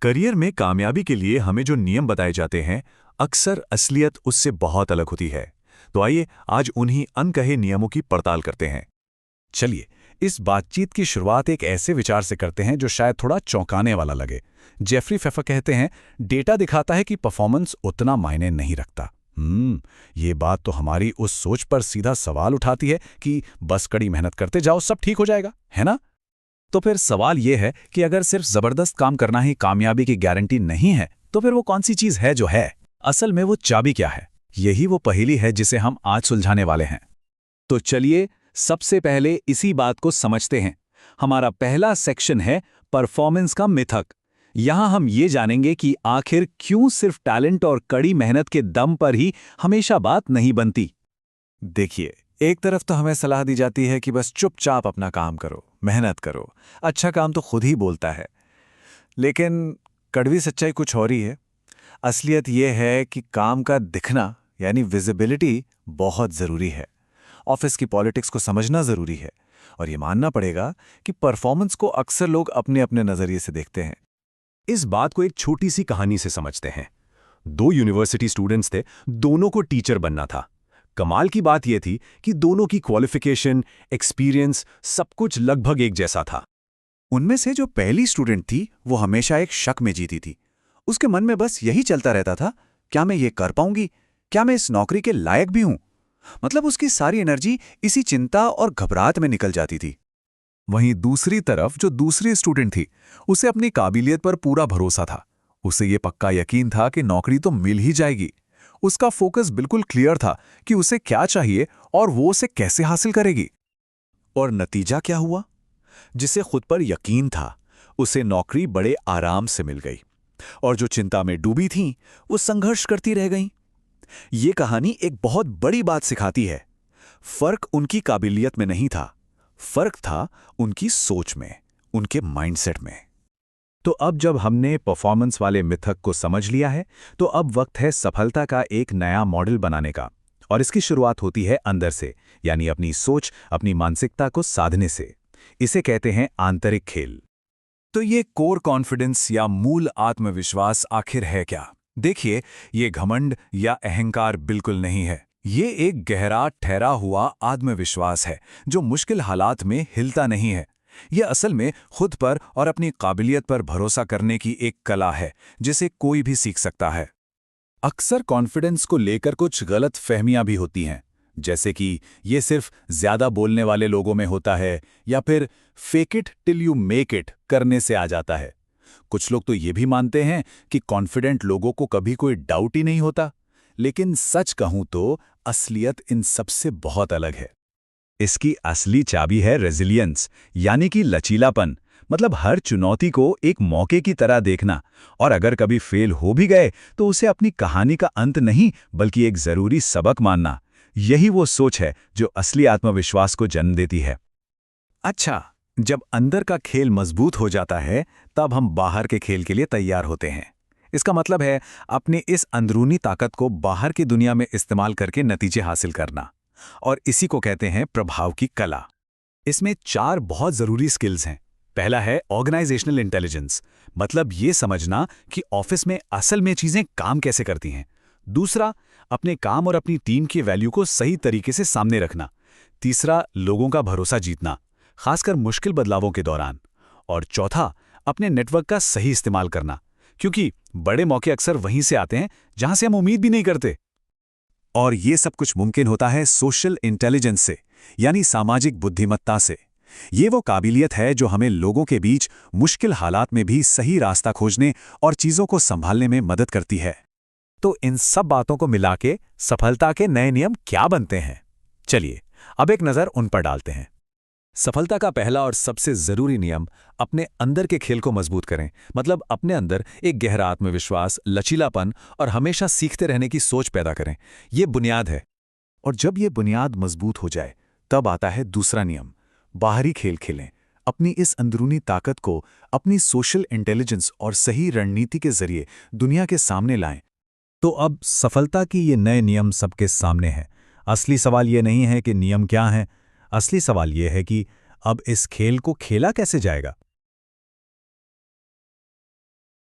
Career में कामयाबी के लिए हमें जो नियम बताए जाते हैं, अक्सर असलियत उससे बहुत अलग होती है। तो आइए आज उन्हीं अनकहे नियमों की पड़ताल करते हैं। चलिए, इस बातचीत की शुरुआत एक ऐसे विचार से करते हैं जो शायद थोड़ा चौंकाने वाला लगे। जेफरी फेफर कहते हैं, डेटा दिखाता है कि परफॉर्मेंस उतना मायने नहीं रखता। ये बात तो हमारी उस सोच पर सीधा सवाल उठाती है कि बस कड़ी मेहनत करते जाओ, सब ठीक हो जाएगा, है ना? तो फिर सवाल ये है कि अगर सिर्फ जबरदस्त काम करना ही कामयाबी की गारंटी नहीं है, तो फिर वो कौन सी चीज है जो है? असल में वो चाबी क्या है? यही वो पहेली है जिसे हम आज सुलझाने वाले हैं। तो चलिए, सबसे पहले इसी बात को समझते हैं। हमारा पहला सेक्शन है परफॉर्मेंस का मिथक। यहां हम ये जानेंगे कि आखिर क्यों सिर्फ टैलेंट और कड़ी मेहनत के दम पर ही हमेशा बात नहीं बनती। देखिए, एक तरफ तो हमें सलाह दी जाती है कि बस चुपचाप अपना काम करो, मेहनत करो, अच्छा काम तो खुद ही बोलता है। लेकिन कड़वी सच्चाई कुछ और ही है। असलियत यह है कि काम का दिखना यानी विजिबिलिटी बहुत ज़रूरी है। ऑफिस की पॉलिटिक्स को समझना ज़रूरी है और ये मानना पड़ेगा कि परफॉर्मेंस को अक्सर लोग अपने अपने नज़रिए से देखते हैं। इस बात को एक छोटी सी कहानी से समझते हैं। दो यूनिवर्सिटी स्टूडेंट्स थे, दोनों को टीचर बनना था। कमाल की बात यह थी कि दोनों की क्वालिफिकेशन, एक्सपीरियंस सब कुछ लगभग एक जैसा था। उनमें से जो पहली स्टूडेंट थी वो हमेशा एक शक में जीती थी। उसके मन में बस यही चलता रहता था, क्या मैं ये कर पाऊंगी? क्या मैं इस नौकरी के लायक भी हूं? मतलब उसकी सारी एनर्जी इसी चिंता और घबराहट में निकल जाती थी। वहीं दूसरी तरफ जो दूसरी स्टूडेंट थी, उसे अपनी काबिलियत पर पूरा भरोसा था। उसे ये पक्का यकीन था कि नौकरी तो मिल ही जाएगी। उसका फोकस बिल्कुल क्लियर था कि उसे क्या चाहिए और वो उसे कैसे हासिल करेगी। और नतीजा क्या हुआ? जिसे खुद पर यकीन था, उसे नौकरी बड़े आराम से मिल गई। और जो चिंता में डूबी थीं, वो संघर्ष करती रह गईं। ये कहानी एक बहुत बड़ी बात सिखाती है। फर्क उनकी काबिलियत में नहीं था, फर्क था उनकी सोच में, उनके माइंडसेट में। तो अब जब हमने परफॉर्मेंस वाले मिथक को समझ लिया है, तो अब वक्त है सफलता का एक नया मॉडल बनाने का। और इसकी शुरुआत होती है अंदर से, यानी अपनी सोच, अपनी मानसिकता को साधने से। इसे कहते हैं आंतरिक खेल। तो ये कोर कॉन्फिडेंस या मूल आत्मविश्वास आखिर है क्या? देखिए, ये घमंड या अहंकार बिल्कुल नहीं है। ये एक गहरा ठहरा हुआ आत्मविश्वास है जो मुश्किल हालात में हिलता नहीं है। ये असल में खुद पर और अपनी काबिलियत पर भरोसा करने की एक कला है जिसे कोई भी सीख सकता है। अक्सर कॉन्फिडेंस को लेकर कुछ गलत फहमियां भी होती हैं, जैसे कि ये सिर्फ ज्यादा बोलने वाले लोगों में होता है, या फिर fake it till you make it करने से आ जाता है। कुछ लोग तो ये भी मानते हैं कि कॉन्फिडेंट लोगों को कभी कोई डाउट ही नहीं होता। लेकिन सच कहूं तो असलियत इन सबसे बहुत अलग है। इसकी असली चाबी है रेजिलियंस, यानी कि लचीलापन। मतलब हर चुनौती को एक मौके की तरह देखना, और अगर कभी फेल हो भी गए तो उसे अपनी कहानी का अंत नहीं बल्कि एक जरूरी सबक मानना। यही वो सोच है जो असली आत्मविश्वास को जन्म देती है। अच्छा, जब अंदर का खेल मजबूत हो जाता है, तब हम बाहर के खेल के लिए तैयार होते हैं। इसका मतलब है अपनी इस अंदरूनी ताकत को बाहर की दुनिया में इस्तेमाल करके नतीजे हासिल करना। और इसी को कहते हैं प्रभाव की कला। इसमें 4 बहुत जरूरी स्किल्स हैं। पहला है ऑर्गेनाइजेशनल इंटेलिजेंस, मतलब ये समझना कि ऑफिस में असल में चीजें काम कैसे करती हैं। दूसरा, अपने काम और अपनी टीम की वैल्यू को सही तरीके से सामने रखना। तीसरा, लोगों का भरोसा जीतना, खासकर मुश्किल बदलावों के दौरान। और चौथा, अपने नेटवर्क का सही इस्तेमाल करना, क्योंकि बड़े मौके अक्सर वहीं से आते हैं जहां से हम उम्मीद भी नहीं करते। और ये सब कुछ मुमकिन होता है सोशल इंटेलिजेंस से, यानी सामाजिक बुद्धिमत्ता से। ये वो काबिलियत है जो हमें लोगों के बीच मुश्किल हालात में भी सही रास्ता खोजने और चीजों को संभालने में मदद करती है। तो इन सब बातों को मिला के सफलता के नए नियम क्या बनते हैं? चलिए अब एक नजर उन पर डालते हैं। सफलता का पहला और सबसे जरूरी नियम, अपने अंदर के खेल को मजबूत करें। मतलब अपने अंदर एक गहरा आत्मविश्वास, लचीलापन और हमेशा सीखते रहने की सोच पैदा करें। ये बुनियाद है। और जब ये बुनियाद मजबूत हो जाए, तब आता है दूसरा नियम, बाहरी खेल खेलें। अपनी इस अंदरूनी ताकत को अपनी सोशल इंटेलिजेंस और सही रणनीति के जरिए दुनिया के सामने लाएं। तो अब सफलता की ये नए नियम सबके सामने हैं। असली सवाल ये नहीं है कि नियम क्या हैं, असली सवाल ये है कि अब इस खेल को खेला कैसे जाएगा।